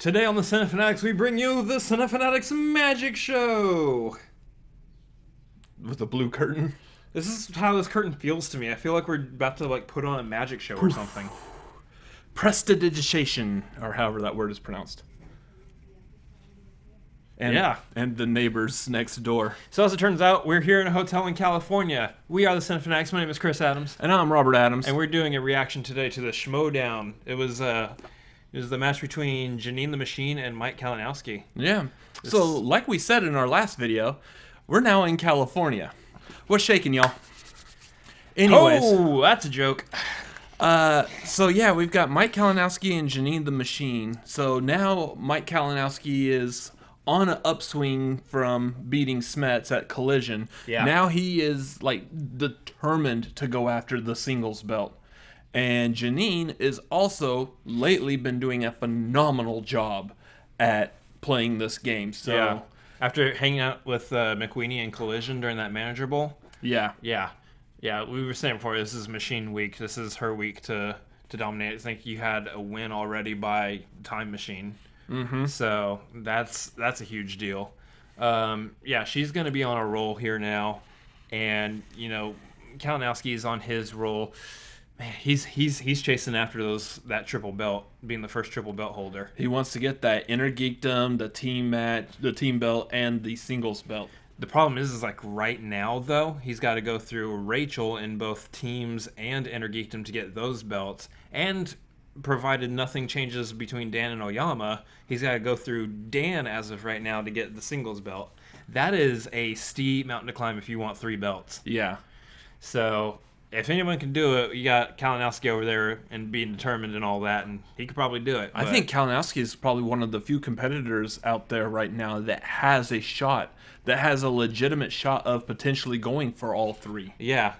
Today on the Cinefanatics, we bring you the Cinefanatics Magic Show! With a blue curtain. This is how this curtain feels to me. I feel like we're about to put on a magic show or something. Prestidigitation, or however that word is pronounced. And the neighbors next door. So as it turns out, we're here in a hotel in California. We are the Cinefanatics. My name is Chris Adams. And I'm Robert Adams. And we're doing a reaction today to the Schmoedown. It was the match between Jeannine the Machine and Mike Kalinowski. Yeah. So, like we said in our last video, we're now in California. What's shaking, y'all? Anyways. Oh, that's a joke. So yeah, we've got Mike Kalinowski and Jeannine the Machine. So now Mike Kalinowski is on an upswing from beating Smets at Collision. Yeah. Now he is determined to go after the singles belt. And Jeannine is also lately been doing a phenomenal job at playing this game. So yeah. After hanging out with McWeenie and Collision during that Manager Bowl. Yeah. We were saying before, this is Machine Week. This is her week to dominate. I think you had a win already by Time Machine. Mm-hmm. So that's a huge deal. She's going to be on a roll here now. And, Kalinowski is on his roll. Man, he's chasing after that triple belt, being the first triple belt holder. He wants to get that Inner Geekdom, the team match, the team belt, and the singles belt. The problem is right now, though, he's got to go through Rachel in both teams and Inner Geekdom to get those belts. And provided nothing changes between Dan and Oyama, he's got to go through Dan as of right now to get the singles belt. That is a steep mountain to climb if you want 3 belts. Yeah. So if anyone can do it, you got Kalinowski over there and being determined and all that, and he could probably do it. I think Kalinowski is probably one of the few competitors out there right now that has a shot, that has a legitimate shot of potentially going for all 3. Yeah.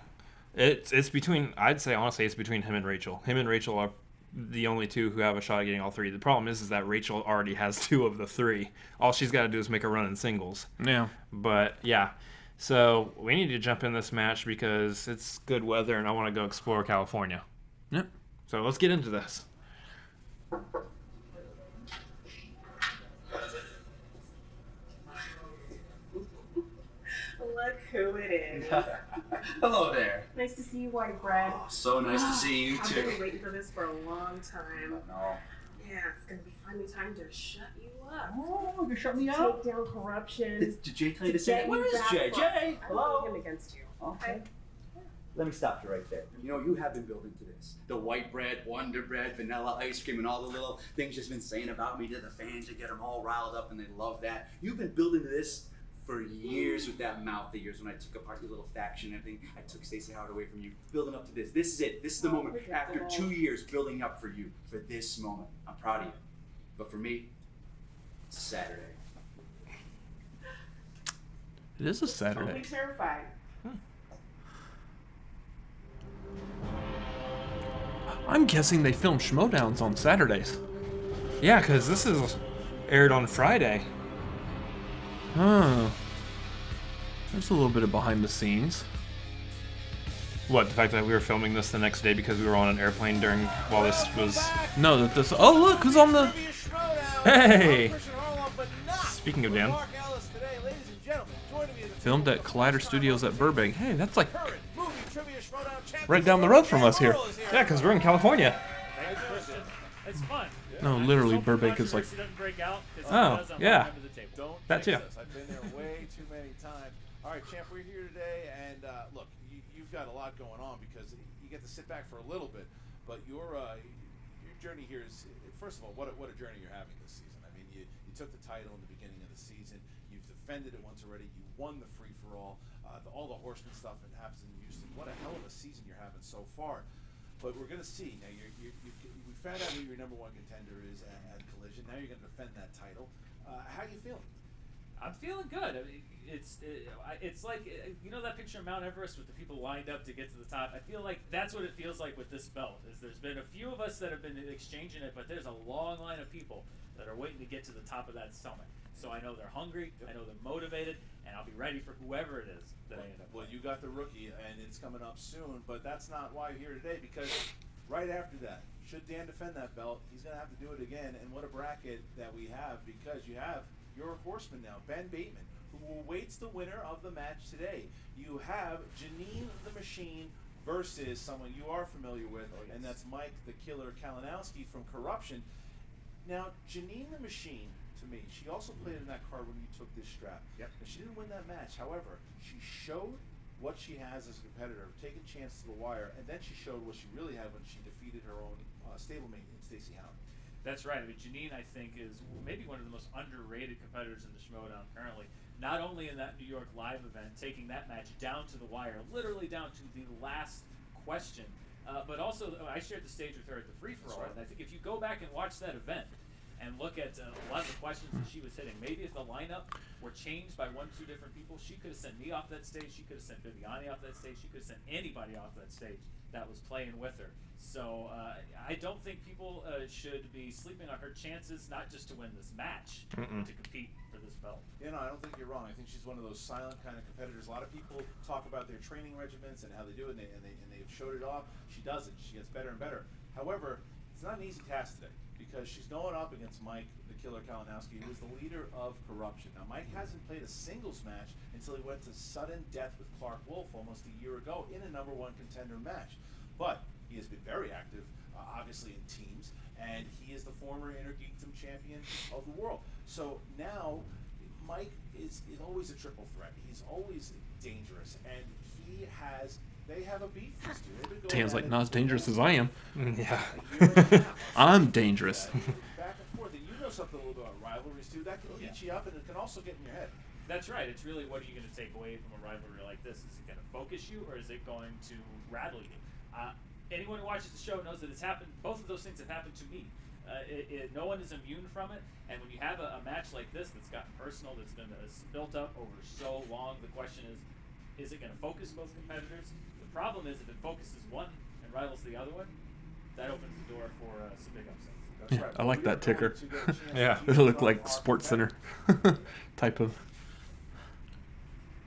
It's between, I'd say honestly, it's between him and Rachel. Him and Rachel are the only 2 who have a shot at getting all 3. The problem is that Rachel already has 2 of the 3. All she's got to do is make a run in singles. Yeah. But, yeah. So, we need to jump in this match because it's good weather and I want to go explore California. Yep. So, let's get into this. Look who it is. Hello there. Nice to see you, White Bread. Oh, so nice to see you too. I've been waiting for this for a long time. No. Yeah, it's gonna be finally time to shut you up. Oh, you're shutting me Take out? down corruption. Did Jay tell you to say that? Where is Jay? Jay, I hello? him against you. Okay. Let me stop you right there. You have been building to this. The white bread, Wonder Bread, vanilla ice cream, and all the little things you've been saying about me to the fans to get them all riled up, and they love that. You've been building to this for years with that mouth of yours when I took apart your little faction and everything. I took Stacey Howard away from you, building up to this. This is it. This is the moment. After 2 years building up for you, for this moment. I'm proud of you. But for me, it's a Saturday. It is a Saturday. Totally terrified. I'm guessing they film Schmoedowns on Saturdays. Yeah, because this is aired on Friday. Huh. There's a little bit of behind the scenes. What, the fact that we were filming this the next day because we were on an airplane while this was... No, that this... Oh, look, who's on the... Hey! Speaking of Dan. Filmed at Collider Studios at Burbank. Hey, that's right down the road from us here. Yeah, because we're in California. It's fun. No, literally, Burbank is Oh, yeah. That too. I've been there way too many times. All right, champ, we're here today, and look, you've got a lot going on because you get to sit back for a little bit, but your journey here is, first of all, what a journey you're having this season. I mean, you took the title in the beginning of the season, you've defended it once already, you won the free-for-all, all the horseman stuff that happens in Houston. What a hell of a season you're having so far. But we're going to see. Now, we found out who your #1 contender is at Collision. Now you're going to defend that title. How are you feeling? I'm feeling good. I mean, it's like, that picture of Mount Everest with the people lined up to get to the top. I feel like that's what it feels like with this belt. Is there's been a few of us that have been exchanging it, but there's a long line of people that are waiting to get to the top of that summit. So I know they're hungry, I know they're motivated, and I'll be ready for whoever it is that I end up Well, with. you got the rookie, and it's coming up soon, but that's not why you're here today, because right after that, should Dan defend that belt, he's going to have to do it again. And what a bracket that we have, because you have your horseman now, Ben Bateman, who awaits the winner of the match today. You have Jeannine the Machine versus someone you are familiar with, and that's Mike the Killer Kalinowski from Corruption. Now, Jeannine the Machine, to me, she also played in that card when you took this strap. Yep. And she didn't win that match. However, she showed what she has as a competitor, taking chance to the wire, and then she showed what she really had when she defeated her own stablemate in Stacey Hound. That's right. I mean, Jeannine, I think, is maybe one of the most underrated competitors in the Schmoedown currently. Not only in that New York Live event, taking that match down to the wire, literally down to the last question, but also I shared the stage with her at the free-for-all, and I think if you go back and watch that event and look at a lot of the questions that she was hitting, maybe if the lineup were changed by 1 or 2 different people, she could have sent me off that stage, she could have sent Viviani off that stage, she could have sent anybody off that stage that was playing with her. So I don't think people should be sleeping on her chances, not just to win this match, but to compete for this belt. Yeah, no, I don't think you're wrong. I think she's one of those silent kind of competitors. A lot of people talk about their training regimens and how they do it, and they've showed it off. She does it. She gets better and better. However, it's not an easy task today, because she's going up against Mike, the Killer Kalinowski, who is the leader of Corruption. Now, Mike hasn't played a singles match until he went to sudden death with Clark Wolf almost a year ago in a #1 contender match. But he has been very active, obviously, in teams, and he is the former Intergeekdom champion of the world. So now, Mike is always a triple threat. He's always dangerous, and they have a beef this year. They've been going Dan's at like, it not as dangerous as I am. Yeah. a year and a half. I'm dangerous. Back and forth, and you know something a little bit about rivalries too. That can eat you up, and it can also get in your head. That's right. It's really, what are you going to take away from a rivalry like this? Is it going to focus you, or is it going to rattle you? Anyone who watches the show knows that it's happened. Both of those things have happened to me. No one is immune from it. And when you have a match like this that's gotten personal, that's been built up over so long, the question is it going to focus both competitors? The problem is, if it focuses one and rivals the other one, that opens the door for some big upsets. That's Yeah, right. I like We that are ticker. going to get a chance Yeah. to It hear looked from like our Sports Center type of.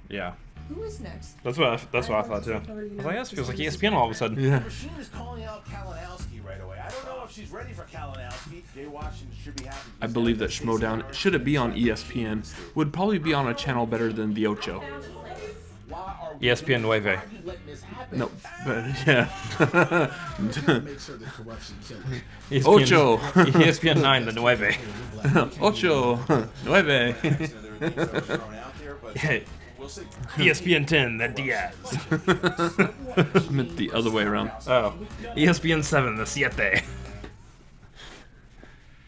Yeah. Who is next? That's what I thought too. I was like, this feels like ESPN all of a sudden. Yeah. The Machine is calling out Kalinowski right away. I don't know if she's ready for Kalinowski. Jay Washington should be happy. I believe that Schmoedown, should it be on ESPN, would probably be on a channel better than the Ocho. ESPN Nueve. No, but yeah. Make sure the corruption kills. ESPN, Ocho. ESPN 9, the Nueve. Ocho. Nueve. There are things that were thrown out there, but we'll see. ESPN 10, the Diaz. I meant the other way around. Oh. ESPN 7, the Siete. Is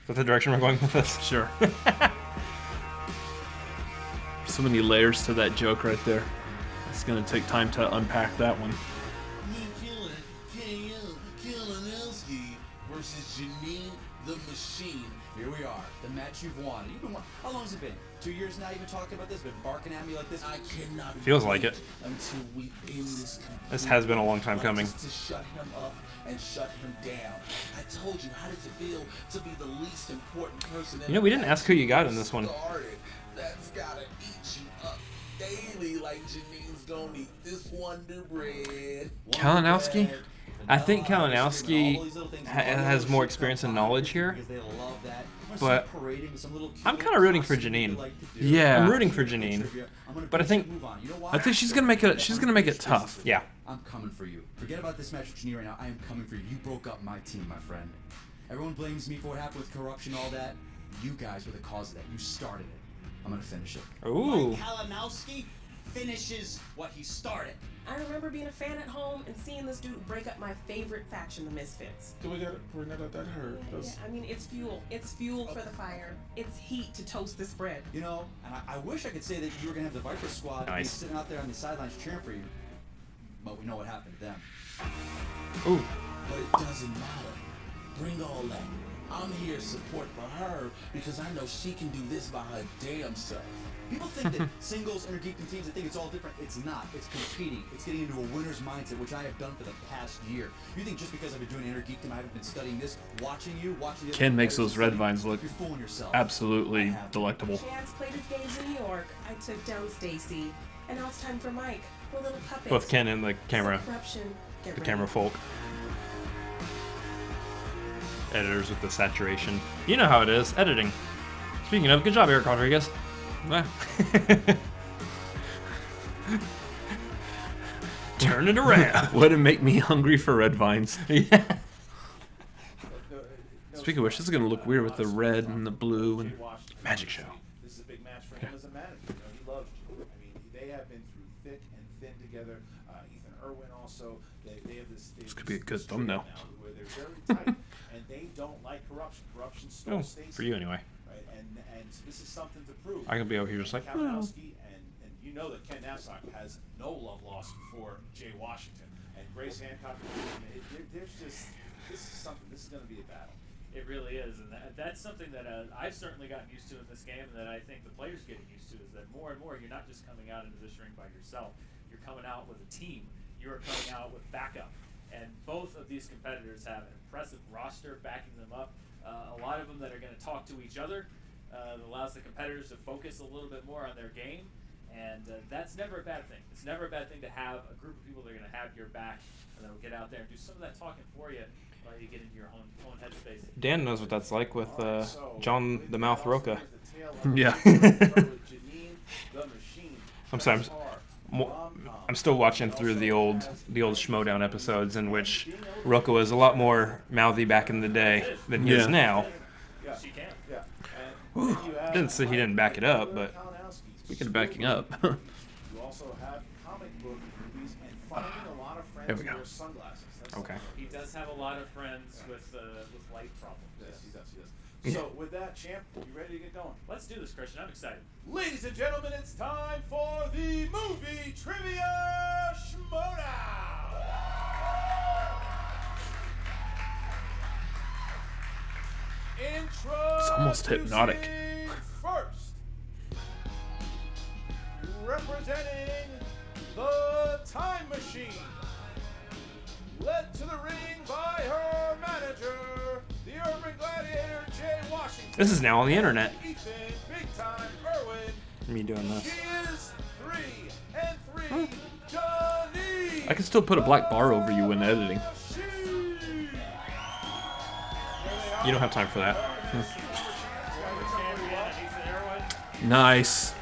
that the direction we're going with this? Sure. So many layers to that joke right there. It's going to take time to unpack that one. Kalinowski versus Jeannine the Machine. Here we are, the match you've wanted. How long has it been? 2 years now you've been talking about this? Been barking at me like this? I cannot Feels like wait it. until we end this. This has been a long time coming. Just to shut him up and shut him down. I told you, how does it feel to be the least important person in You know, we didn't ask who you got in this one. started? That's gotta eat you up daily, like Jeannine's gonna eat this Wonder Bread. Kalinowski? I think Kalinowski has more experience and knowledge here, but I'm kind of rooting for Jeannine. Yeah. I'm rooting for Jeannine, but I think she's gonna make it. She's gonna make it tough. yeah. I'm coming for you. Forget about this match with Jeannine right now. I am coming for you. You broke up my team, my friend. Everyone blames me for what happened with corruption, all that. You guys were the cause of that. You started it. I'm gonna finish it. Ooh. Mike Kalinowski finishes what he started. I remember being a fan at home and seeing this dude break up my favorite faction, the Misfits. Do we gotta bring that hurt? Yeah, I mean, it's fuel. It's fuel for the fire. It's heat to toast this bread. You know, and I wish I could say that you were gonna have the Viper squad be Nice. sitting out there on the sidelines cheering for you. But we know what happened to them. Ooh. But it doesn't matter. Bring all that. I'm here to support for her because I know she can do this by her damn self. People think that singles, intergeekdom teams, they think it's all different. It's not. It's competing. It's getting into a winner's mindset, which I have done for the past year. You think just because I've been doing intergeekdom, I haven't been studying this, watching the other Ken makes competitors those red study, vines look you're fooling yourself. absolutely I have. delectable. Chance played his games in New York. I took down Stacy. And now it's time for Mike, the little puppet. Both Ken and the camera, Corruption. Get the ready. camera folk. editors with the saturation. You know how it is, editing. Speaking of, good job, Eric Rodriguez. Turn it around. Would it make me hungry for red vines? Yeah. Speaking of which, this is gonna look weird with the red and the blue and magic show. This is a big match for him as a manager. You know, he loves you. I mean, they have been through thick and thin together. Ethan Irwin also. They have this. This could be a good thumbnail. Where they're very tight, and they don't like corruption. Corruption still stays For you anyway. right? And this is something to prove. I could be over here just like, Kalinowski, and you know that Ken Knapsack has no love lost for Jay Washington and Grace Hancock. There's just this is something. This is going to be a battle. It really is, and that's something that I've certainly gotten used to in this game, and that I think the players getting used to is that more and more you're not just coming out into this ring by yourself. You're coming out with a team. You're coming out with backup, and both of these competitors have an impressive roster backing them up. A lot of them that are going to talk to each other. That allows the competitors to focus a little bit more on their game, and that's never a bad thing. It's never a bad thing to have a group of people that are going to have your back and that'll get out there and do some of that talking for you. While you get into your own headspace. Dan knows what that's like with John the Mouth Roca. Yeah. I'm sorry. I'm still watching through the old Schmoedown episodes in which Roca was a lot more mouthy back in the day than he is now. She can. Ooh. Didn't say he didn't back it up, but Speaking of backing up. You also have comic book movies and finding a lot of friends There we who go. wear sunglasses. That's okay. He does have a lot of friends with light problems. Yes, he does. So with that, champ, you ready to get going? Let's do this, Christian. I'm excited. Ladies and gentlemen, it's time for the movie trivia Schmoedown. It's almost hypnotic. First, representing the Time Machine, led to the ring by her manager, the Urban Gladiator Jay Washington. This is now on the internet. Ethan Big Time Irwin. Me doing this. She is 3-3. Jeannine. I can still put a black bar over you when editing. You don't have time for that. Nice.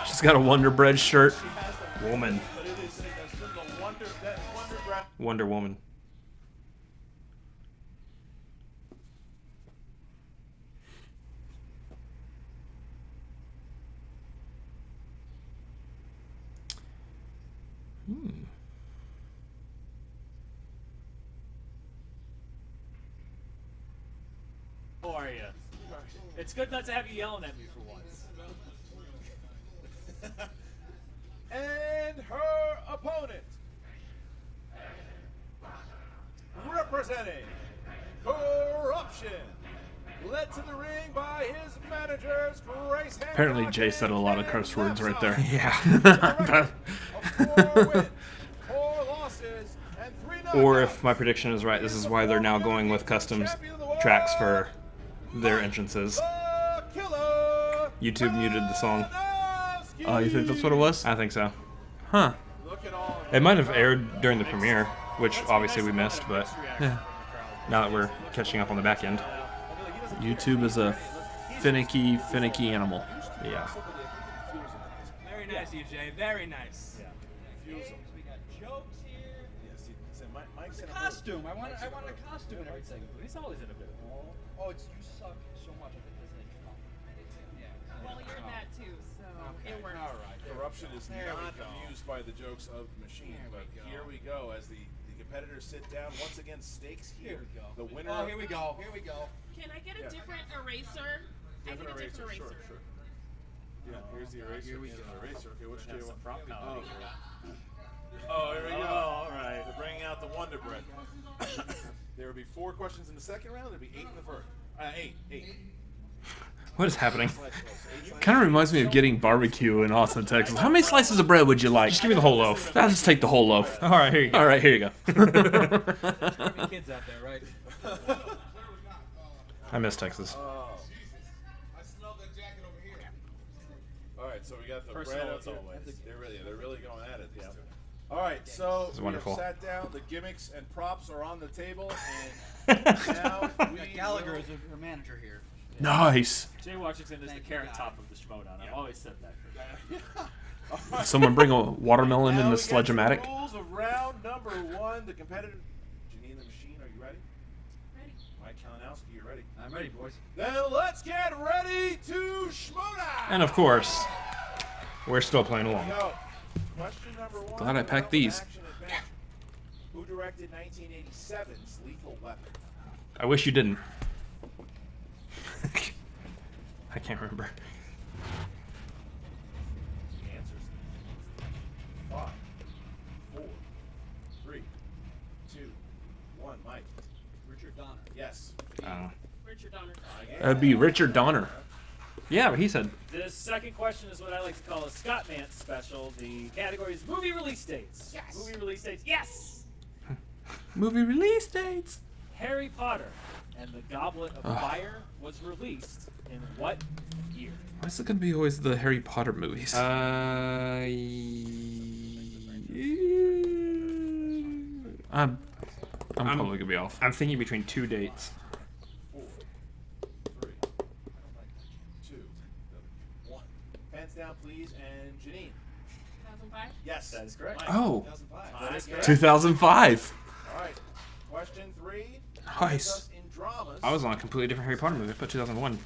She's got a Wonder Bread shirt. Woman. Wonder Woman. How are you? It's good not to have you yelling at me for once. And her opponent, representing Corruption, led to the ring by his managers, Grace Hancock. Apparently Jay said a lot of curse words right there. Yeah. 4 wins, 4 losses, and 3 Or if my prediction is right, this is why they're now going with customs tracks for their entrances. YouTube muted the song. Oh, you think that's what it was? I think so. Huh. It might have aired during the premiere, which obviously we missed, but Yeah. now that we're catching up on the back end. YouTube is a finicky animal. Yeah. Very nice, EJ. Very nice. Costume. I want a costume and everything. He's always in a bit. Oh, it's you suck so much. I think this ain't come. Well, you're that too, so it works. All right. Corruption is There we not go. amused by the jokes of the machine, There but we go. here we go as the competitors sit down. Once again, stakes here. Here we go. The winner. Oh, here we go. Here we go. Can I get a different eraser? I need a different eraser. Sure. Yeah, here's the eraser. Here we Here's go. the eraser. Okay, which do Have you some want? prop comedy. Oh, here we go. all right. They're bringing out the Wonder Bread. There will be 4 questions in the second round. There'll be 8 in the first. 8. What is happening? Kind of reminds me of getting barbecue in Austin, Texas. How many slices of bread would you like? Just give me the whole loaf. I'll just take the whole loaf. All right, here you go. All right, here you go. Any kids out there, right? I miss Texas. I smell that jacket over here. All right, so we got the Personal bread as out there. always. They're really going at it. Yeah. All right, so is we wonderful. have sat down. The gimmicks and props are on the table, and now we Gallagher will- is her manager here. Nice. Jay Washington is the Thank you, carrot guys. top of the Schmoedown. I've always said that. All right. Someone bring a watermelon Now in the we get to the sledge-o-matic. rules of round number 1. The competitive. Jeannine the Machine, are you ready? Ready. Mike Kalinowski, you ready? I'm ready, boys. Then let's get ready to Schmoedown. And of course, we're still playing along. Go. Question number 1. Glad I packed these. Action adventure. Who directed 1987's Lethal Weapon? I wish you didn't. I can't remember. Answers. 5, 4, 3, 2, 1. Mike. Richard Donner. Yes. Richard Donner. That'd be Richard Donner. Yeah, but he said. This second question is what I like to call a Scott Mance special. The category is movie release dates. Yes. Movie release dates. Yes. Movie release dates. Harry Potter and the Goblet of Fire was released in what year? Why is it gonna be always the Harry Potter movies? I'm probably gonna be off. I'm thinking between two dates. 4, 3, 2, 1. Pens down, please. And Jeannine. 2005. Yes. That is correct. Mike. Oh, 2005. That is correct. 2005. All right. Question 3. Nice. Us in dramas. I was on a completely different Harry Potter movie, but 2001.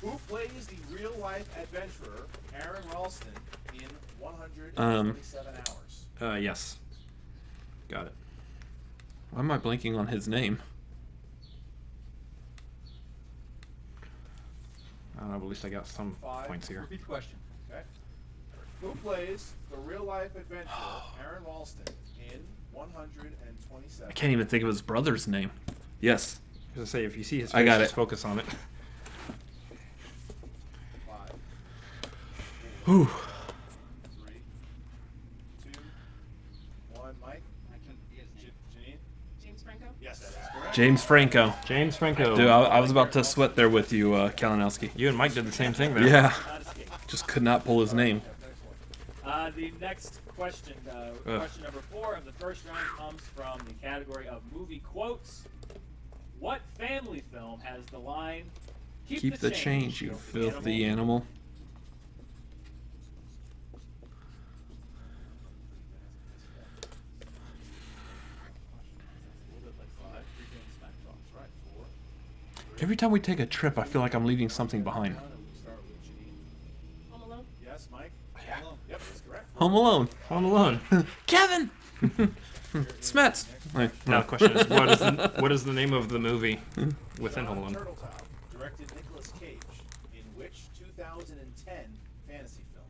Who plays the real-life adventurer Aaron Ralston in 127 hours? Yes. Got it. Why am I blanking on his name? I don't know, but at least I got some 5. points here. Repeat the question. Okay. Who plays the real-life adventurer Aaron Ralston in 127? I can't even think of his brother's name. Yes. I was gonna say, if you see his face, I got just it. focus on it. 5, Whew. 3, 2, 1. Mike. I couldn't be his name. Jeannine. James Franco. Yes, that is correct. James Franco. James Franco. Dude, I was about to sweat there with you, Kalinowski. You and Mike did the same thing there. Yeah. Not escape. Just could not pull his name. The next question, question number 4 of the first round, comes from the category of movie quotes. What family film has the line, Keep the change, you filthy animal. Every time we take a trip, I feel like I'm leaving something behind. Home Alone. Yes, Mike. Yeah. Yep, that's correct. Home Alone. Home Alone. Kevin! Smets. Now the question is, what is the name of the movie within Home Alone? Turtletop directed Nicolas Cage in which 2010 fantasy film?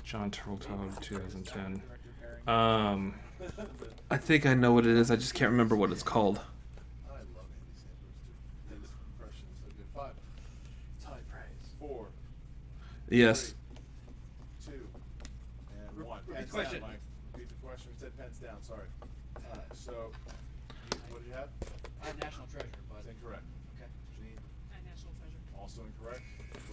John Turteltaub, 2010. I think I know what it is. I just can't remember what it's called. I love Andy Samberg's too. His impression is so good. 5. It's high praise. 4, Yes. 2, and 1. Repeat Pens the question. down, Mike. Repeat the question. We said pens down. Sorry. So, what did you have? I have National Treasure, but That's incorrect. okay. Jeannine, National Treasure. also incorrect.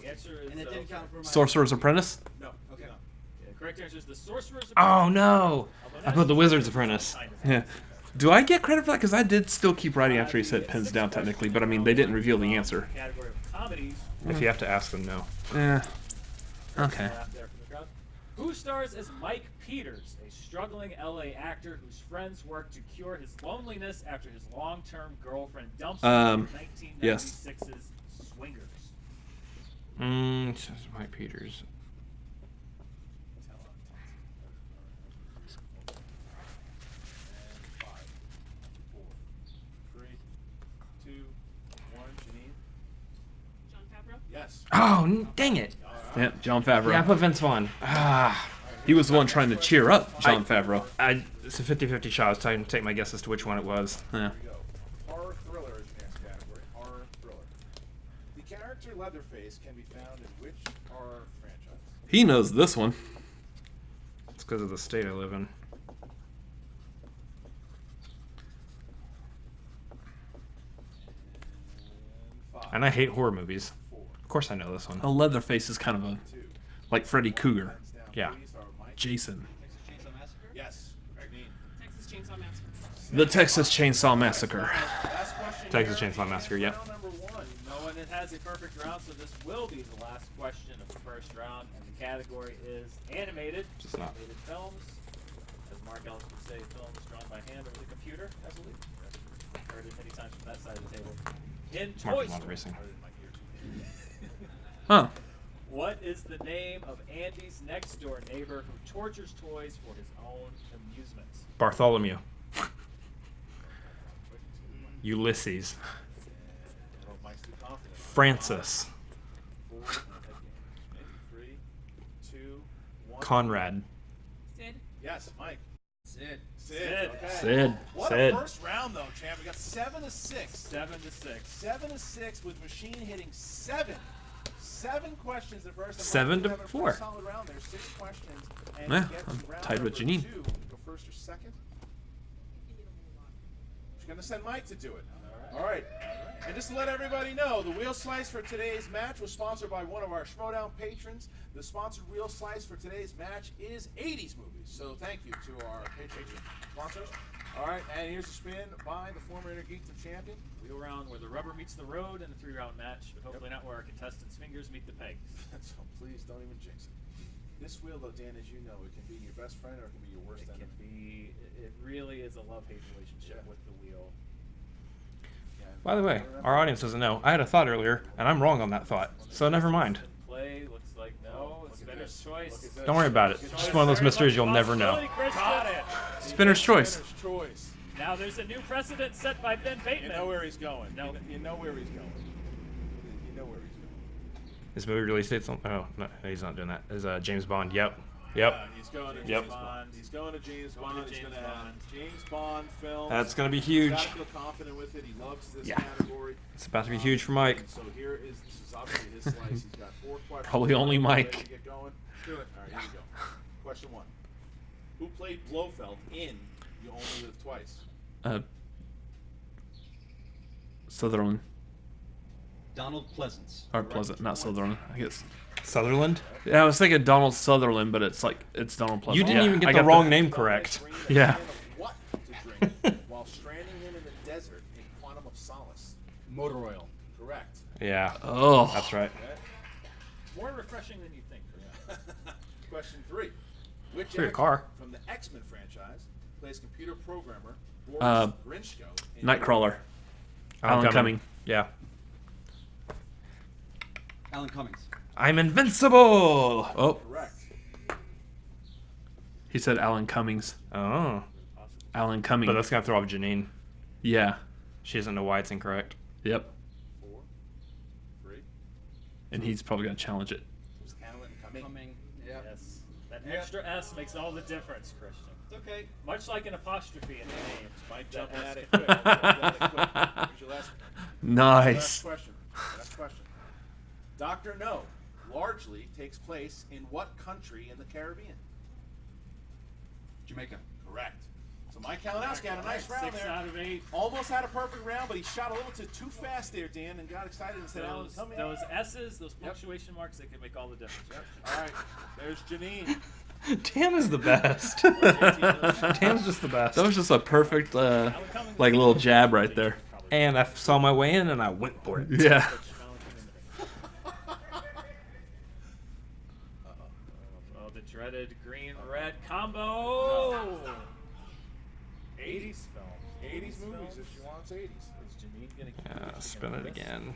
The answer is And it didn't count for my. Sorcerer's Apprentice? No. Okay. No. Yeah, correct answer is The Sorcerer's Oh Apprentice. no! I put The Wizard's Apprentice. Kind of. Yeah. Do I get credit for that? Because I did still keep writing after he said pens down, technically. But I mean, they didn't reveal the answer. Category of comedies. If you have to ask them, no. Eh. Okay. Laugh there from the crowd. Who stars as Mike Peters, a struggling LA actor whose friends work to cure his loneliness after his long-term girlfriend dumps him in yes. 1996's Swingers? It says Mike Peters. And 5, 4, 3, 2, 1. Jeannine. John Favreau. Yes. Oh, dang it! Yeah, John Favreau. Yeah, I put Vince Vaughn. He was the one trying to cheer up John Favreau. It's a 50-50 shot. I was trying to take my guess as to which one it was. Yeah. Here we go. Horror thriller is the next category. Horror thriller. The character Leatherface can be found in which horror franchise? He knows this one. It's because of the state I live in. And 5, And I hate horror movies. 4, Of course I know this one. A Leatherface is kind of a 2. like Freddy Cougar. Hands down, Yeah. please, are Mike. Jason. Texas The Texas Chainsaw Massacre. Last question Texas here. Chainsaw Massacre, yep. Round number 1. No one has a perfect round, so this will be the last question of the first round, and the category is animated. Just not. Animated films. As Mark Ellis would say, films drawn by hand over the computer, I believe. I've heard it many times from that side of the table. In Mark Toy is not Story, racing. Huh. what is the name of Andy's next door neighbor who tortures toys for his own amusement? Bartholomew. Ulysses. Oh, Mike's too confident. Francis. 4, 3, 2, 1. Conrad. Sid? Yes, Mike. Sid. Sid. Okay. Sid. What Sid. a first round, though, champ. We got 7 to 6. 7 to 6. 7 to 6 with Machine hitting 7. 7 questions at first. 7 to Having a 4. Solid round there. 6 questions. And Yeah, to get to I'm round tied with number Jeannine. 2, go first or second? She's going to send Mike to do it. All right. And just to let everybody know, the wheel slice for today's match was sponsored by one of our Schmoedown patrons. The sponsored wheel slice for today's match is 80s movies. So thank you to our patron sponsors. All right, and here's a spin by the former Intergeekdom champion. Wheel round where the rubber meets the road in a 3-round match, but hopefully not where our contestants' fingers meet the pegs. So please don't even jinx it. This wheel, though, Dan, as you know, it can be your best friend or it can be your worst It enemy. can be. It really is a love-hate relationship with the wheel. By the way, our audience doesn't know. I had a thought earlier, and I'm wrong on that thought. So never mind. Play looks like no. It's Spinner's choice. Don't worry about it. Just one of those mysteries you'll never know. Got it. Spinner's choice. Spinner's choice. Now there's a new precedent set by Ben Bateman. You know where he's going. No. You know where he's going. You know where he's going. This movie release date's on. Oh, no, he's not doing that. Is James Bond. Yep. Yep. He's going to Yep. James Bond. He's going to James Going Bond. to He's James going to have Bond. James Bond films. That's going to be He's huge. got to feel confident with it. He loves this Yeah. category. It's about to be huge for Mike. And so here is, this is obviously his slice. He's got 4 questions. Probably only Mike. Ready to get going? Do it. All right, here we go. Question 1. Who played Blofeld in You Only Live Twice? Sutherland. Donald Pleasance. Or Pleasant, not Sutherland. I guess. Sutherland? Yeah, I was thinking Donald Sutherland, but it's Donald Pleasant. You didn't Yeah, even get I the got wrong name correct. Yeah. What to drink while stranding him in the desert in Quantum of Solace? Motor oil. Correct. Yeah. Oh. That's right. More refreshing than you think. Question 3. Which For your actor car. from the X-Men franchise plays computer programmer Boris Grinchko in Nightcrawler. Alan Cumming. Yeah. Alan Cummings. I'm invincible! Oh, Correct. he said Alan Cummings. Oh. Alan Cumming. But that's going to throw off Jeannine. Yeah. She doesn't know why it's incorrect. Yep. 4, 3. And he's probably gonna challenge it. It was Alan Cumming. Coming. Yep. Yes. That Yep. extra S makes all the difference, Christian. It's okay. Much like an apostrophe in the name. Mike That jumping S- at it quick. Jumping at it quick. Here's your last Nice. question. Last question. Dr. No largely takes place in what country in the Caribbean? Jamaica. Correct. So Mike Kalinowski had a nice round 6 there. out of 8. Almost had a perfect round, but he shot a little too fast there, Dan, and got excited and said, Alan, come in. Those S's, those punctuation marks, they can make all the difference. Yep. All right. There's Jeannine. Dan is the best. Dan's just the best. That was just a perfect, like little jab right there. And I saw my way in and I went for it. Yeah. Oh, the dreaded green-red combo. 80s film. 80s movies, if she wants 80s. Is Jeannine gonna keep Yeah, spin it again.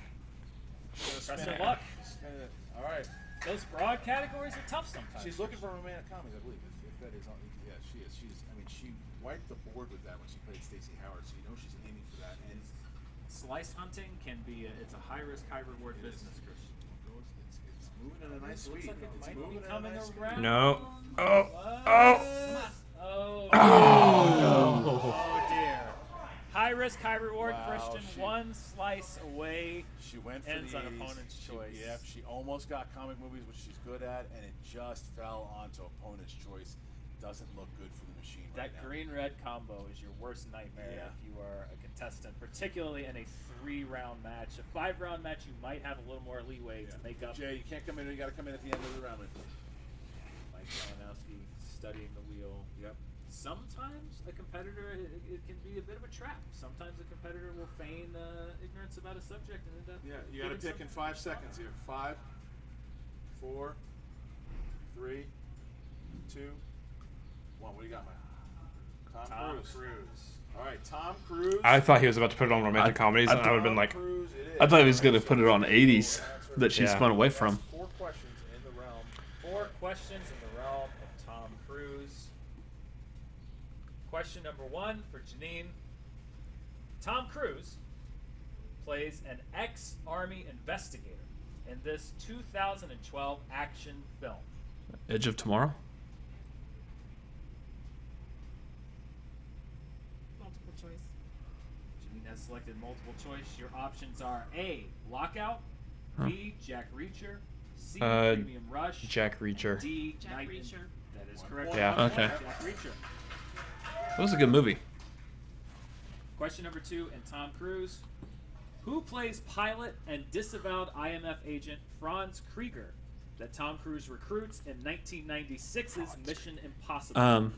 Press of luck. Spin it. All right. Those broad categories are tough sometimes. She's looking for romantic comedies, I believe. If that is, yeah, she is. I mean, she wiped the board with that when she played Stacey Howard, so you know she's aiming for that. And Slice hunting can be it's a high-risk, high-reward business, Christian. it's moving in a nice Looks speed. like it It's might moving be in a coming nice speed. around. No. Oh. Oh. Oh. Oh dear. High risk, high reward. Wow, Christian, she- one slice away. She went for Ends the on 80s. opponent's choice. Yeah, she almost got comic movies, which she's good at, and it just fell onto opponent's choice. Doesn't look good for the machine That right now. green-red combo is your worst nightmare Yeah. if you are a contestant, particularly in a 3-round match. A 5-round match, you might have a little more leeway to make up. Jay, you can't come in. You got to come in at the end of the round. Mike Kalinowski studying the wheel. Yep. sometimes a competitor, it can be a bit of a trap. Sometimes a competitor will feign ignorance about a subject and end up. Yeah, you got to pick in 5 seconds here. 5, 4, 3, 2, 1. What do you got, Mike? Tom Cruise. All right, Tom Cruise. I thought he was about to put it on romantic comedies, and I would have been like, Cruise it is. I thought he was going to put it on 80s that she Yeah. spun away from. 4 questions in the realm. 4 questions in the realm of Tom Cruise. Question number 1 for Jeannine. Tom Cruise plays an ex-Army investigator in this 2012 action film. Edge of Tomorrow? Multiple choice. Jeannine has selected multiple choice. Your options are A, Lockout, B, Jack Reacher, C, Premium Rush, Jack Reacher. D, Jack Night in- Reacher. That is correct. Yeah. One point, Okay. Jack Reacher. That was a good movie. Question number 2, and Tom Cruise. Who plays pilot and disavowed IMF agent Franz Krieger that Tom Cruise recruits in 1996's Mission Impossible?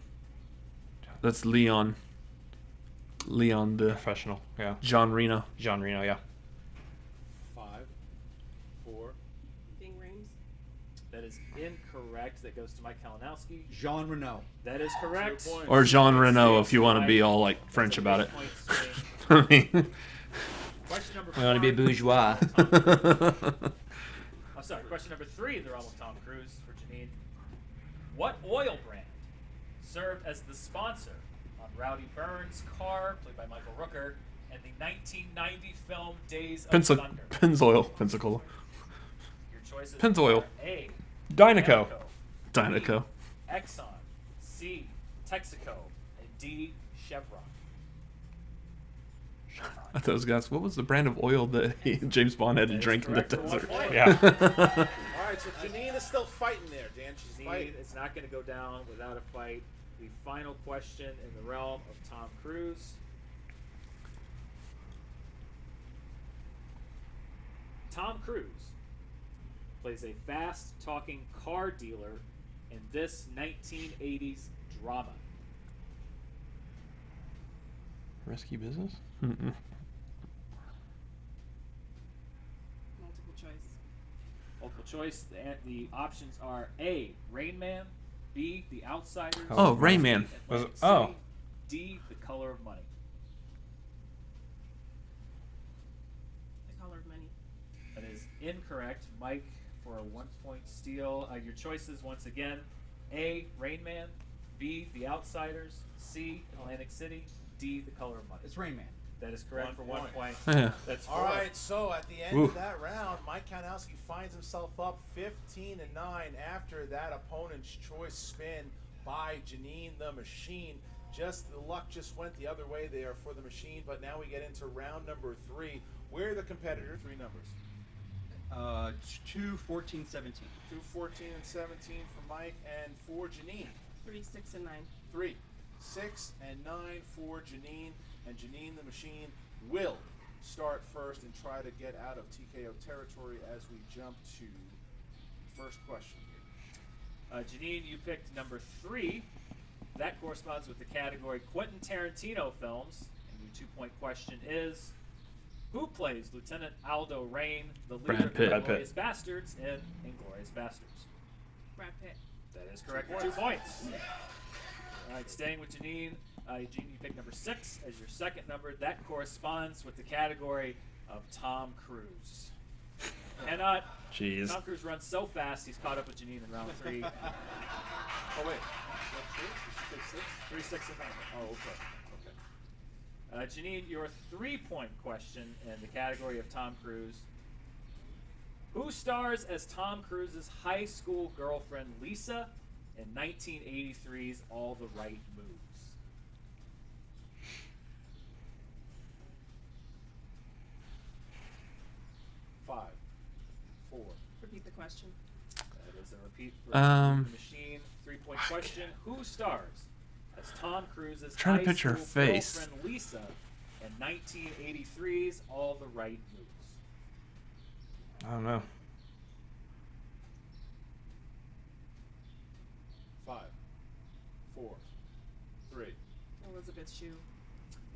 That's Leon. Leon the Professional. Yeah. John Reno. Jean Reno. Yeah. 5, 4. Bing Rames. That is incorrect. That goes to Mike Kalinowski. Jean Reno. That is correct. 2 points. Or Jean Reno if you want to be all like French about it. I mean, Question number 4. We want to be bourgeois. I'm sorry. Question number 3 in the realm of Tom Cruise for Jeannine. What oil brand served as the sponsor on Rowdy Burns' car, played by Michael Rooker, and the 1990 film Days of Thunder? Pennzoil. Pensacola. Your choices Pennzoil. are A, Dynaco. Dynaco. Exxon, C, Texaco, and D, Chevron. I thought it was guys. What was the brand of oil that James Bond had to That is drink in the correct for 1 desert? point. Yeah. All right, so Jeannine is still fighting there, Dan. She's Jeannine fighting. is not going to go down without a fight. The final question in the realm of Tom Cruise. Tom Cruise plays a fast-talking car dealer in this 1980s drama. Risky business. Multiple choice. Multiple choice. The options are A, Rain Man, B, The Outsiders, Oh, Rain Man. Atlantic Was- oh. City, D, The Color of Money. The Color of Money. That is incorrect. Mike for a 1-point steal. Your choices once again: A, Rain Man, B, The Outsiders, C, Atlantic City, D, The Color of Money. It's Rain Man. That is correct for 1 point. Yeah. That's All right, so at the end Ooh. of that round, Mike Kalinowski finds himself up 15-9 after that opponent's choice spin by Jeannine the Machine. Just the luck just went the other way there for the Machine, but now we get into round number 3. Where the competitor, 3 numbers. 2, 14, 17. 2, 14, and 17 for Mike, and for Jeannine. 3, 6, and 9. 3, 6, and 9 for Jeannine. And Jeannine the Machine will start first and try to get out of TKO territory as we jump to the first question here. Jeannine, you picked number 3. That corresponds with the category Quentin Tarantino films. And your 2-point question is: who plays Lieutenant Aldo Rain, the leader Brad of the Pitt. Inglourious Bastards in Inglourious Bastards? Brad Pitt. That is correct for 2 points. All right, staying with Jeannine. Jeannine, you picked number 6 as your second number. That corresponds with the category of Tom Cruise. Cannot. Jeez. Tom Cruise runs so fast, he's caught up with Jeannine in round 3. Oh, wait. Is that true? Did she pick 6? 3, 6, and 9. Oh, okay. Jeannine, your 3-point question in the category of Tom Cruise. Who stars as Tom Cruise's high school girlfriend Lisa in 1983's All the Right Moves? 5, 4. Repeat the question. That is a repeat for Um, the Machine. 3-point question. Who stars as Tom Cruise's Trying high to picture her school face. girlfriend Lisa in 1983's All the Right Moves? I don't know. 5, 4, Smith's shoe.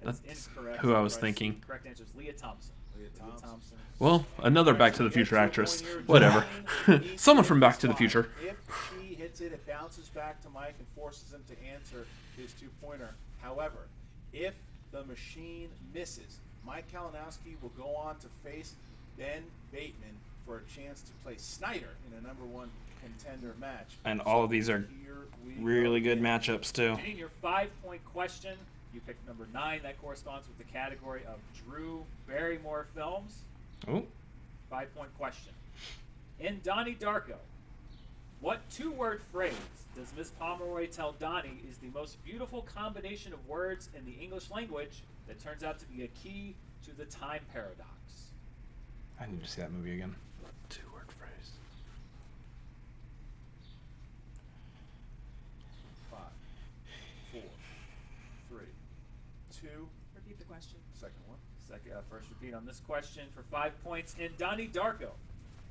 That's That's incorrect. who I was Correct- thinking. Correct answer is Leah Thompson. Leah Thompson. Well, another Back to the Future actress. Whatever. Someone from Back to the Future. If she hits it, it bounces back to Mike and forces him to answer his 2-pointer. However, if the machine misses, Mike Kalinowski will go on to face Ben Bateman for a chance to play Snyder in a #1 contender match. And all of these are Here we really go good again. matchups too. Jeannine, your 5-point question. You picked number 9. That corresponds with the category of Drew Barrymore films. Oh, 5-point question. In Donnie Darko, what 2-word phrase does Miss Pomeroy tell Donnie is the most beautiful combination of words in the English language that turns out to be a key to the time paradox? I need to see that movie again. 2-word phrase. 5, 4, 3, 2. Repeat the question. Second one. First repeat on this question for 5 points. In Donnie Darko,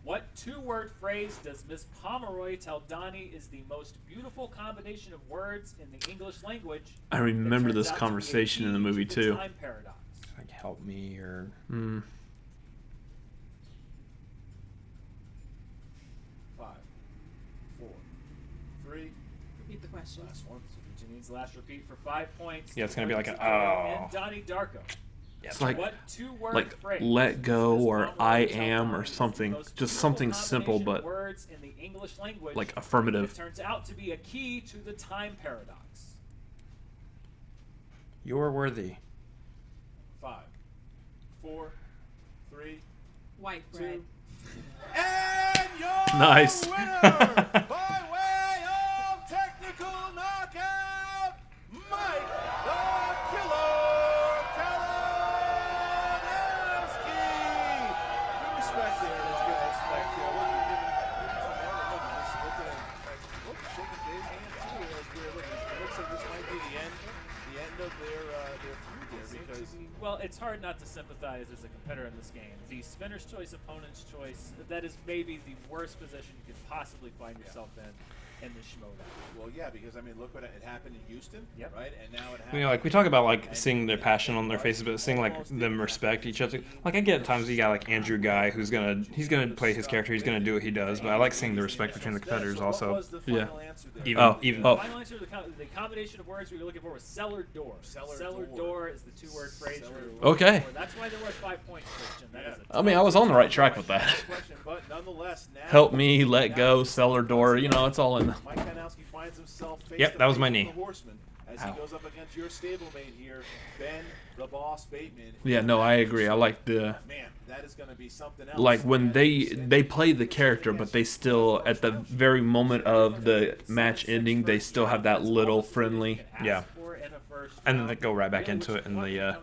what 2-word phrase does Miss Pomeroy tell Donnie is the most beautiful combination of words in the English language? I that remember turns this out to be a conversation in the key movie to the too. Time paradox. Like help me or 5, 4, 3. Repeat the question. Last one. Jeannine's last repeat for 5 points. Yeah, it's gonna be like a, In oh. Donnie Darko, It's like what 2-word like phrase let go does Miss or Pomeroy I tell am Donnie or is the something. most Just beautiful something simple combination of but words in the English language like affirmative. that turns out to be a key to the time paradox. You're worthy. 5, 4, 3. White bread. And your Nice. winner by way of technical knockout, Mike the Killer Kalinowski. Good respect there. That's good respect there. Look, you're shaking Dave's hand too. As we're looking. It looks like this might be the end of their feud there because. Well, it's hard not to sympathize as a competitor in this game. The spinner's choice, opponent's choice, that is maybe the worst position you could possibly find yourself in the Schmoedown. Well, yeah, because I mean, look what it happened in Houston, Yep. right? And now it happened. You know, like we talk about like seeing their passion on their faces, but seeing like them respect each other. Like I get at times you got like Andrew Guy who's gonna play his character, he's gonna do what he does, but I like seeing the respect between the competitors So what also. was the Yeah. final answer there? Even Oh. Final answer, the combination of words we were looking for was cellar door. Cellar door. door is the 2-word phrase. Cellar we were door. looking Okay. for. That's why there were 5 points, Christian. That is a I mean, I was on the right track with that. Question, but nonetheless, now Help me, let go, cellar door. You know, it's all in. Mike Kalinowski finds himself face Yep, to that was face my with knee. the Horseman as Ow. he goes up against your stablemate here, Ben the Boss Bateman. Yeah, no, I agree. I like the Man, that is going to be something else. like when And they play the character, but they still at the very moment of the match ending, they still have that little friendly. Yeah. And then they go right back into it in the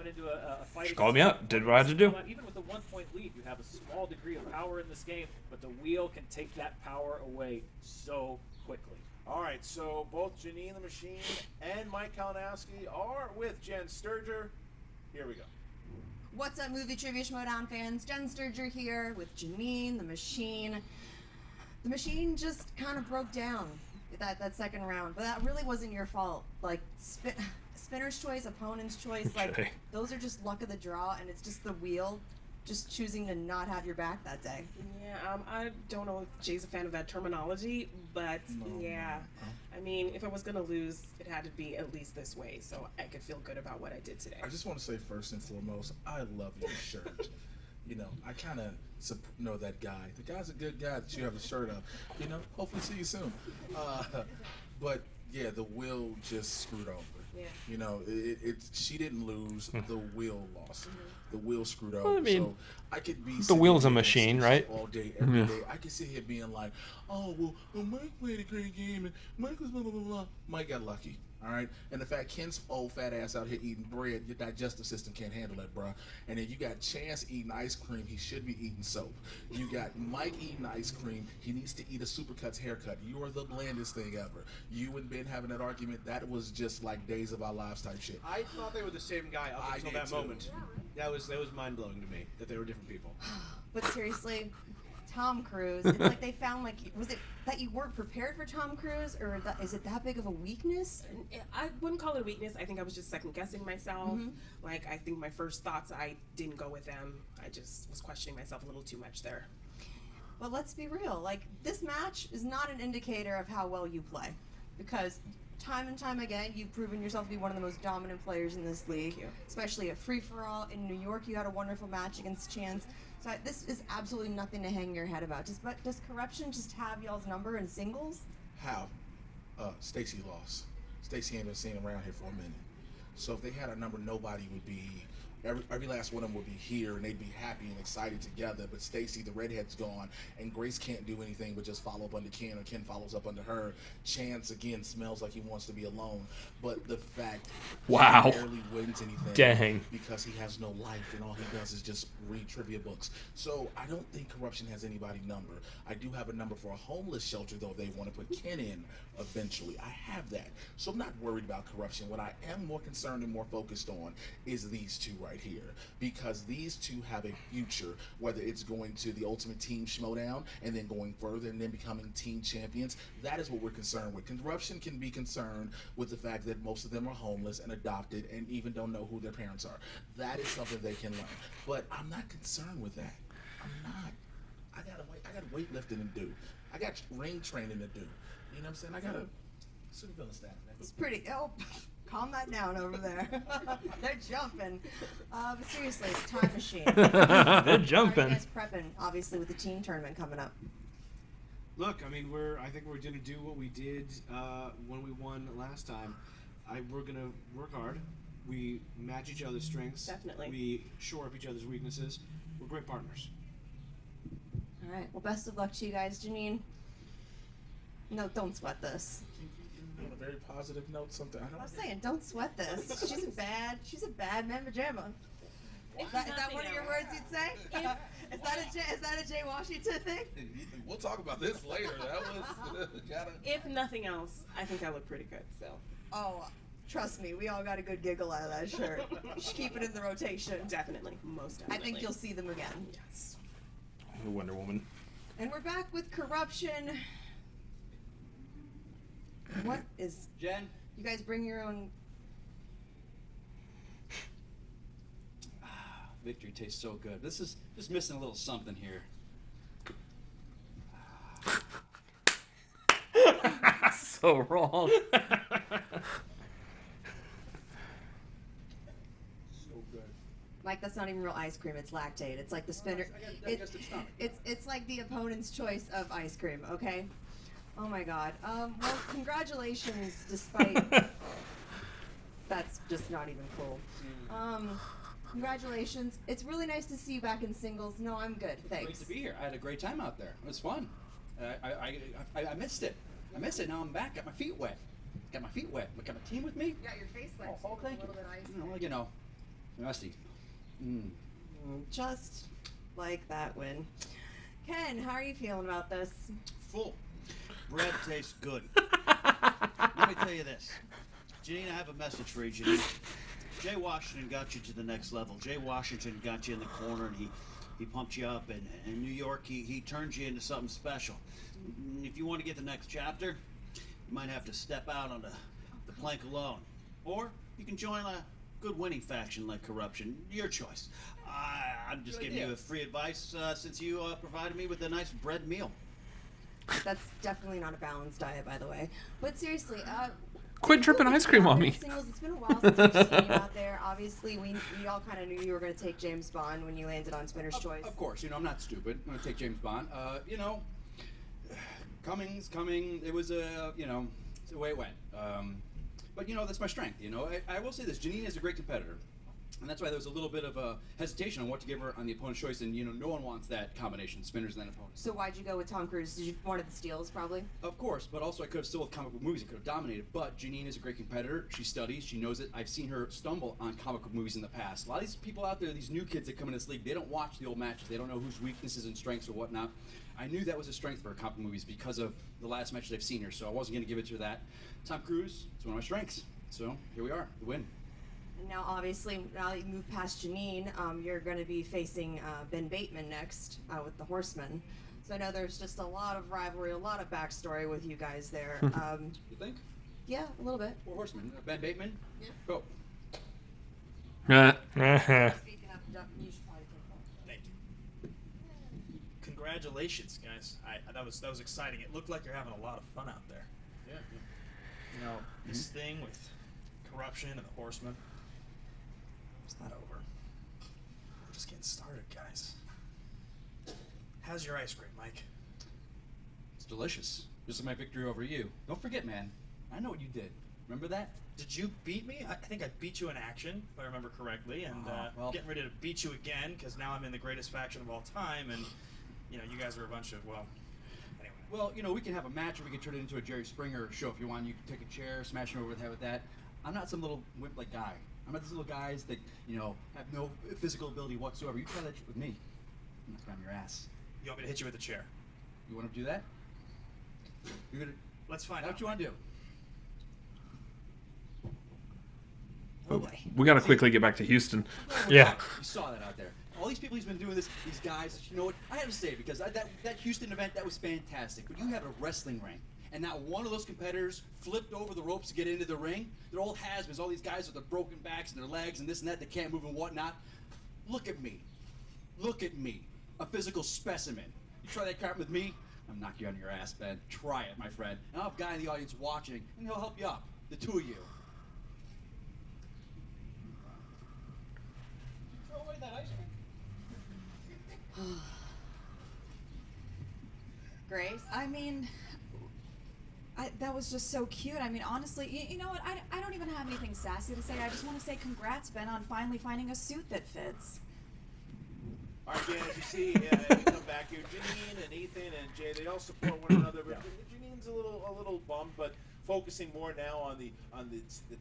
she called me up, did what I had to do. Even with a 1-point lead, you have a small degree of power in this game, but the wheel can take that power away so quickly. All right, so both Jeannine the Machine and Mike Kalinowski are with Jen Sturger. Here we go. What's up, movie trivia Schmoedown fans? Jen Sturger here with Jeannine, the Machine. The Machine just kind of broke down that second round, but that really wasn't your fault. Like, spinner's choice, opponent's choice, like, Okay. those are just luck of the draw, and it's just the wheel just choosing to not have your back that day. Yeah, I don't know if Jay's a fan of that terminology, but yeah. I mean, if I was going to lose, it had to be at least this way, so I could feel good about what I did today. I just want to say first and foremost, I love your shirt. You know, I kind of know that guy. The guy's a good guy that you have a shirt of. You know, hopefully see you soon. But yeah, the wheel just screwed over. Yeah. You know, she didn't lose. The wheel lost. The wheel screwed over. Well, I mean, so I could be. the wheel's a sitting here machine, excuses right? All day, every day. I could sit here being like, oh well, Mike played a great game and Mike was blah blah blah blah. Mike got lucky. All right, and the fact Ken's old fat ass out here eating bread, your digestive system can't handle that, bruh. And then you got Chance eating ice cream, he should be eating soap. You got Mike eating ice cream, he needs to eat a Supercuts haircut. You are the blandest thing ever. You and Ben having that argument, that was just like Days of Our Lives type shit. I thought they were the same guy up I until did that too. moment. That was mind blowing to me that they were different people. But seriously, Tom Cruise. It's like they found, like, was it that you weren't prepared for Tom Cruise, or is it that big of a weakness? I wouldn't call it a weakness. I think I was just second guessing myself. Mm-hmm. Like, I think my first thoughts, I didn't go with them. I just was questioning myself a little too much there. But let's be real. Like, this match is not an indicator of how well you play, because time and time again, you've proven yourself to be one of the most dominant players in this league, especially at free-for-all. In New York, you had a wonderful match against Chance. So this is absolutely nothing to hang your head about. Does Corruption just have y'all's number in singles? How? Stacy lost. Stacy ain't been seen around here for a minute. So if they had a number, nobody would be. Every last one of them would be here, and they'd be happy and excited together. But Stacy, the redhead's gone, and Grace can't do anything but just follow up under Ken, or Ken follows up under her. Chance, again, smells like he wants to be alone. But the fact he barely wins anything Dang. because he has no life, and all he does is just read trivia books. So I don't think Corruption has anybody number. I do have a number for a homeless shelter, though, if they want to put Ken in eventually. I have that. So I'm not worried about Corruption. What I am more concerned and more focused on is these two right here, because these two have a future, whether it's going to the Ultimate Team Schmoedown and then going further and then becoming team champions. That is what we're concerned with. Corruption can be concerned with the fact that most of them are homeless and adopted and even don't know who their parents are. That is something they can learn. But I'm not concerned with that. I'm not. I got weightlifting to do. I got ring training to do. You know what I'm saying? I got a super villain stat. It's pretty. Oh, calm that down over there. They're jumping. But seriously, it's Time Machine. They're jumping. You guys prepping, obviously, with the team tournament coming up. Look, I mean, I think we're gonna do what we did when we won last time. We're gonna work hard. We match each other's strengths. Definitely. We shore up each other's weaknesses. We're great partners. All right. Well, best of luck to you guys, Jeannine. No, don't sweat this. On a very positive note, something I was saying, don't sweat this. She's a bad man pajama. Is that one of your words you'd say? Is that a Jay Washington thing? We'll talk about this later. That was If nothing else, I think I look pretty good. So. Oh, trust me, we all got a good giggle out of that shirt. You should keep it in the rotation. Definitely, most definitely. I think you'll see them again. Yes. Wonder Woman. And we're back with Corruption. What is... Jen? You guys bring your own... Victory tastes so good. This is just missing a little something here. So wrong. Mike, that's not even real ice cream. It's lactate. It's like the spinner. It's like the opponent's choice of ice cream. Okay. Oh my God. Well, congratulations. Despite that's just not even cool. Congratulations. It's really nice to see you back in singles. No, I'm good. Thanks. Great to be here. I had a great time out there. It was fun. I missed it. I missed it. Now I'm back. Got my feet wet. Got my team with me. Yeah, your face wet. Oh, thank you. Well, you know, nasty. Just like that win. Ken, how are you feeling about this? Full. Bread tastes good. Let me tell you this. Jeannine, I have a message for you, Jeannine. Jay Washington got you to the next level. Jay Washington got you in the corner, and he pumped you up. And in New York, he turned you into something special. If you want to get the next chapter, you might have to step out on the plank alone. Or you can join a good winning faction like Corruption. Your choice. I'm just giving you a free advice since you provided me with a nice bread meal. That's definitely not a balanced diet, by the way. But seriously, quit dripping ice cream on me. Singles, it's been a while since we've seen you out there. Obviously, we all kind of knew you were going to take James Bond when you landed on Spinner's Choice. Of course, you know, I'm not stupid. I'm going to take James Bond. You know, Cummings. It was it's the way it went. But, you know, that's my strength, you know. I will say this. Jeannine is a great competitor. And that's why there was a little bit of a hesitation on what to give her on the opponent's choice. And, you know, no one wants that combination, spinners and then opponents. So why'd you go with Tom Cruise? Did you wanted the steals, probably? Of course, but also I could have still with comic book movies and could have dominated. But Jeannine is a great competitor. She studies. She knows it. I've seen her stumble on comic book movies in the past. A lot of these people out there, these new kids that come in this league, they don't watch the old matches. They don't know whose weaknesses and strengths or whatnot. I knew that was a strength for her comic book movies because of the last matches I've seen her. So I wasn't going to give it to her that. Tom Cruise is one of my strengths. So here we are, the win. And now, obviously, now that you move past Jeannine, you're going to be facing Ben Bateman next with the Horsemen. So I know there's just a lot of rivalry, a lot of backstory with you guys there. You think? Yeah, a little bit. Four Horsemen. Ben Bateman? Yeah. Go. Speaking of, you should probably take that. Thank you. Congratulations, guys. That was exciting. It looked like you're having a lot of fun out there. Yeah. You know, this thing with corruption and the Horsemen, it's not over. We're just getting started, guys. How's your ice cream, Mike? It's delicious. Just like my victory over you. Don't forget, man. I know what you did. Remember that? Did you beat me? I think I beat you in action, if I remember correctly, and well, getting ready to beat you again, because now I'm in the greatest faction of all time, and, you know, you guys are a bunch of, well, anyway. Well, you know, we can have a match or we can turn it into a Jerry Springer show if you want. You can take a chair, smash him over the head with that. I'm not some little wimp-like guy. I'm not these little guys that, you know, have no physical ability whatsoever. You try that shit with me. I'm not on your ass. You want me to hit you with a chair? You want to do that? You're gonna. Let's find That's out. what you want to do. Oh boy. We got to quickly get back to Houston. Yeah. You saw that out there. All these people he's been doing this, these guys, you know what? I have to say, because that Houston event, that was fantastic. But you have a wrestling ring, and not one of those competitors flipped over the ropes to get into the ring. They're all has-beens. All these guys with their broken backs and their legs and this and that, they can't move and whatnot. Look at me. Look at me. A physical specimen. You try that crap with me, I'm knock you on your ass, Ben. Try it, my friend. And I'll have a guy in the audience watching, and he'll help you up. The two of you. Throw away that ice cream. Grace? I mean, that was just so cute. I mean, honestly, you know what? I don't even have anything sassy to say. I just want to say congrats, Ben, on finally finding a suit that fits. All right, Dan, as you see, we come back here. Jeannine and Ethan and Jay, they all support one another. But Jeannine's a little bummed, but focusing more now on the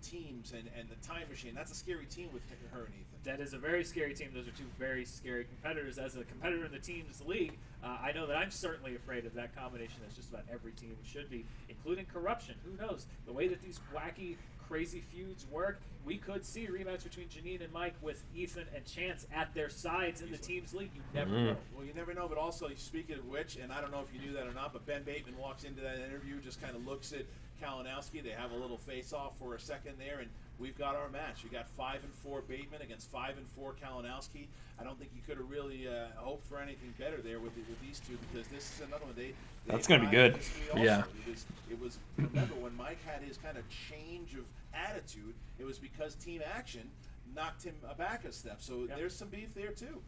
teams and the time machine. That's a scary team with her and Ethan. That is a very scary team. Those are two very scary competitors. As a competitor in the teams league, I know that I'm certainly afraid of that combination. As just about every team should be, including corruption. Who knows? The way that these wacky, crazy feuds work, we could see a rematch between Jeannine and Mike with Ethan and Chance at their sides in the teams league. You never know. Well, you never know, but also, speaking of which, and I don't know if you knew that or not, but Ben Bateman walks into that interview, just kind of looks at Kalinowski. They have a little face-off for a second there, and we've got our match. You got 5-4 Bateman against 5-4 Kalinowski. I don't think you could have really hoped for anything better there with these two, because this is another one. That's gonna be good. Yeah. It was. Remember when Mike had his kind of change of attitude? It was because Team Action knocked him back a step. So there's some beef there too.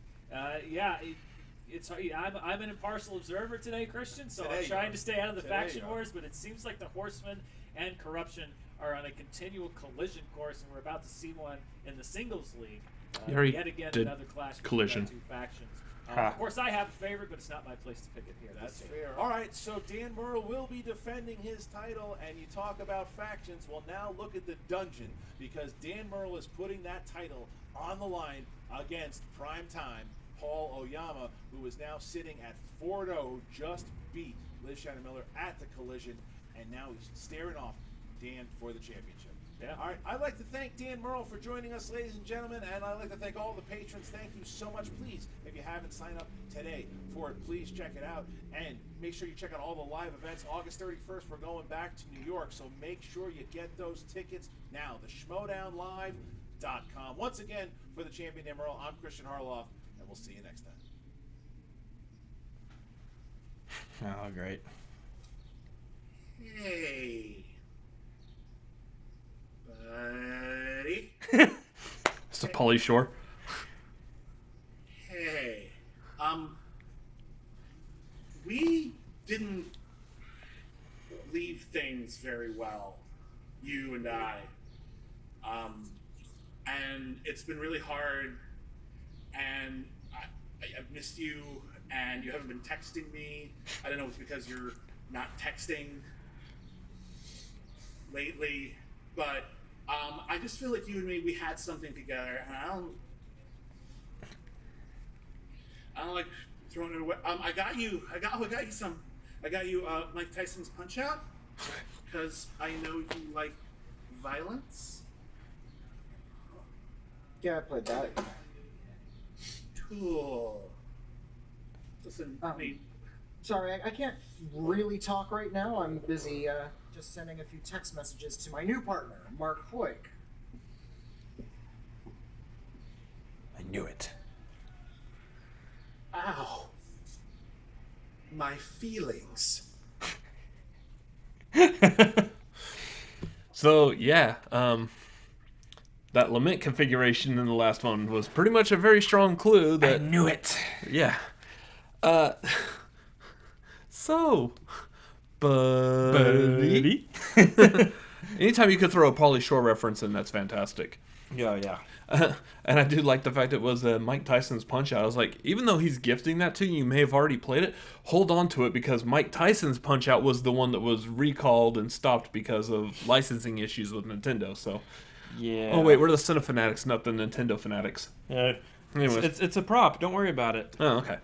It's I'm an impartial observer today, Christian, so Today I'm trying you to stay out of the Today faction you are. wars, but it seems like the Horsemen and Corruption are on a continual collision course, and we're about to see one in the singles league. You already Yet again, did another clash collision. between our two factions. Ha. Of course, I have a favorite, but it's not my place to pick it here. That's This fair. All right, so Dan Murrell will be defending his title, and you talk about factions. Well, now look at the dungeon, because Dan Murrell is putting that title on the line against Primetime Paul Oyama, who is now sitting at 4-0, just beat Liz Shannon Miller at the collision, and now he's staring off Dan for the championship. Yeah. All right, I'd like to thank Dan Murrell for joining us, ladies and gentlemen, and I'd like to thank all the patrons. Thank you so much. Please, if you haven't signed up today for it, please check it out, and make sure you check out all the live events. August 31st, we're going back to New York, so make sure you get those tickets now. The Schmoedownlive.com. Once again, for the champion Dan Murrell, I'm Christian Harloff, and we'll see you next time. Oh, great. Hey, buddy. It's a Pauly Shore. Hey, we didn't leave things very well, you and I. And it's been really hard, and I've missed you, and you haven't been texting me. I don't know if it's because you're not texting lately, but I just feel like you and me, we had something together, and I don't like throwing it away. I got you Mike Tyson's Punch Out, because I know you like violence. Yeah, I played that. Cool. Listen, I mean, Sorry, I can't really talk right now. I'm busy just sending a few text messages to my new partner, Mark Hoyk. I knew it. Ow. My feelings. So yeah, that lament configuration in the last one was pretty much a very strong clue that I knew it. Yeah. So, buddy. Anytime you could throw a Pauly Shore reference in, that's fantastic. Yeah. And I do like the fact it was Mike Tyson's Punch-Out. I was like, even though he's gifting that to you, you may have already played it, hold on to it because Mike Tyson's Punch-Out was the one that was recalled and stopped because of licensing issues with Nintendo. So, yeah. Oh wait, we're the Cinefanatics, not the Nintendo Fanatics. Yeah. Anyways. It's a prop. Don't worry about it. Oh, okay.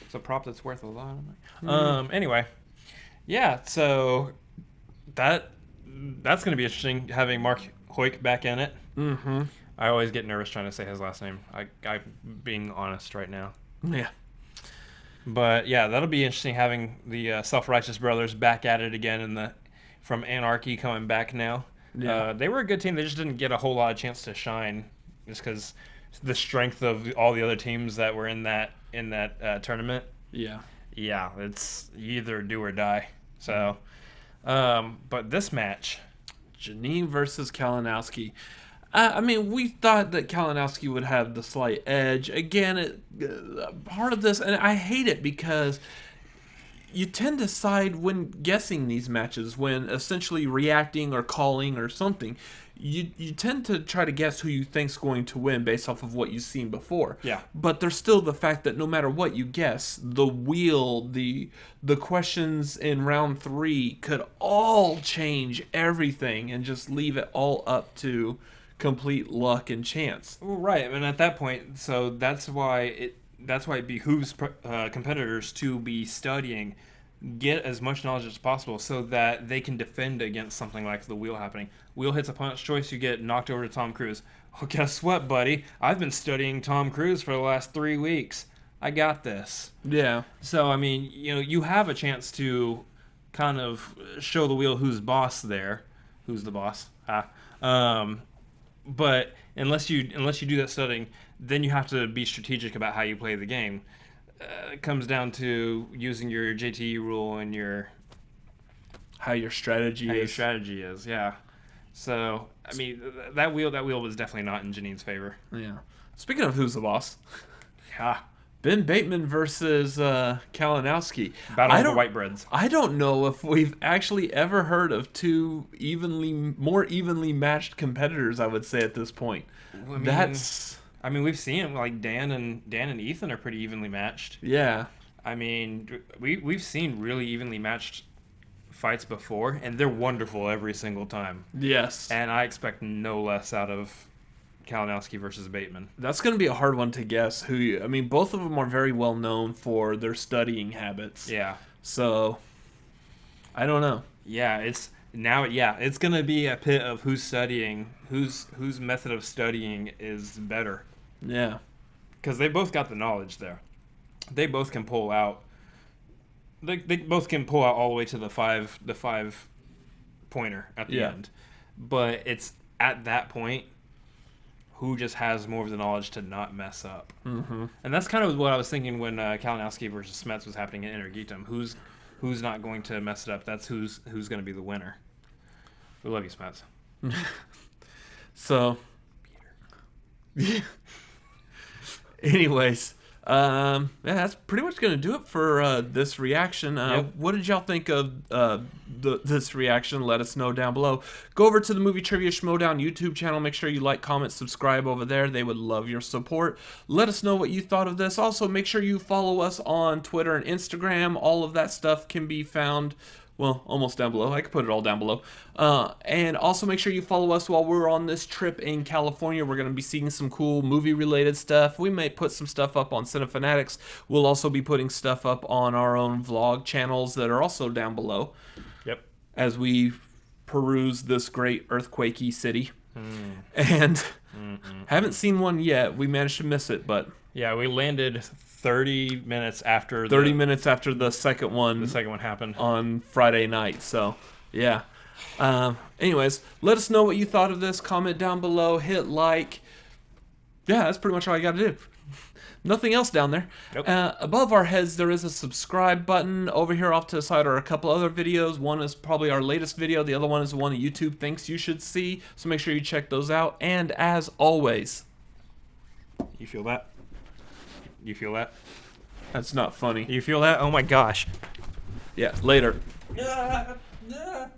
It's a prop that's worth a lot of money. Anyway, yeah. So that's going to be interesting having Mark Hoyk back in it. Mm-hmm. I always get nervous trying to say his last name. I'm being honest right now. Yeah. But yeah, that'll be interesting having the Self-Righteous Brothers back at it again from Anarchy coming back now. Yeah. They were a good team. They just didn't get a whole lot of chance to shine just because the strength of all the other teams that were in that tournament. Yeah. Yeah, it's you either do or die. So, but this match, Jeannine versus Kalinowski. I mean, we thought that Kalinowski would have the slight edge. Again, part of this, and I hate it because you tend to side when guessing these matches, when essentially reacting or calling or something. You tend to try to guess who you think's going to win based off of what you've seen before. Yeah. But there's still the fact that no matter what you guess, the wheel, the questions in round 3 could all change everything and just leave it all up to complete luck and chance. Right, and at that point, so that's why it behooves competitors to be studying, get as much knowledge as possible, so that they can defend against something like the wheel happening. Wheel hits opponent's choice, you get knocked over to Tom Cruise. Well, guess what, buddy? I've been studying Tom Cruise for the last 3 weeks. I got this. Yeah. So I mean, you have a chance to kind of show the wheel who's boss there, who's the boss. But unless you do that studying, then you have to be strategic about how you play the game. It comes down to using your JTE rule and how your strategy is. Yeah. So I mean, that wheel was definitely not in Jeannine's favor. Yeah. Speaking of who's the boss, yeah. Ben Bateman versus Kalinowski. Battle of the White Breads. I don't know if we've actually ever heard of two more evenly matched competitors. I would say at this point. I mean, we've seen like Dan and Ethan are pretty evenly matched. Yeah. I mean, we've seen really evenly matched fights before, and they're wonderful every single time. Yes. And I expect no less out of Kalinowski versus Bateman. That's going to be a hard one to guess. Both of them are very well known for their studying habits. Yeah. So, I don't know. Yeah, it's going to be a pit of who's studying, whose method of studying is better. Yeah. Because they both got the knowledge there. They both can pull out. They both can pull out all the way to the five pointer at the end. But it's at that point who just has more of the knowledge to not mess up. Mm-hmm. And that's kind of what I was thinking when Kalinowski versus Smets was happening in Energetum. Who's not going to mess it up? That's who's going to be the winner. We love you, Smets. So, anyways, that's pretty much going to do it for this reaction. What did y'all think of this reaction? Let us know down below. Go over to the Movie Trivia Schmoedown YouTube channel. Make sure you like, comment, subscribe over there. They would love your support. Let us know what you thought of this. Also, make sure you follow us on Twitter and Instagram. All of that stuff can be found, well, almost down below. I could put it all down below. And also make sure you follow us while we're on this trip in California. We're going to be seeing some cool movie-related stuff. We may put some stuff up on Cinefanatics. We'll also be putting stuff up on our own vlog channels that are also down below. Yep. As we peruse this great earthquakey city. And haven't seen one yet. We managed to miss it, but... Yeah, we landed 30 minutes after 30 minutes after the second one happened on Friday night. So, yeah. Anyways, let us know what you thought of this. Comment down below. Hit like. Yeah, that's pretty much all I got to do. Nothing else down there. Nope. Above our heads, there is a subscribe button. Over here off to the side are a couple other videos. One is probably our latest video. The other one is the one that YouTube thinks you should see. So make sure you check those out. And as always... You feel that? You feel that? That's not funny. You feel that? Oh my gosh. Yeah, later.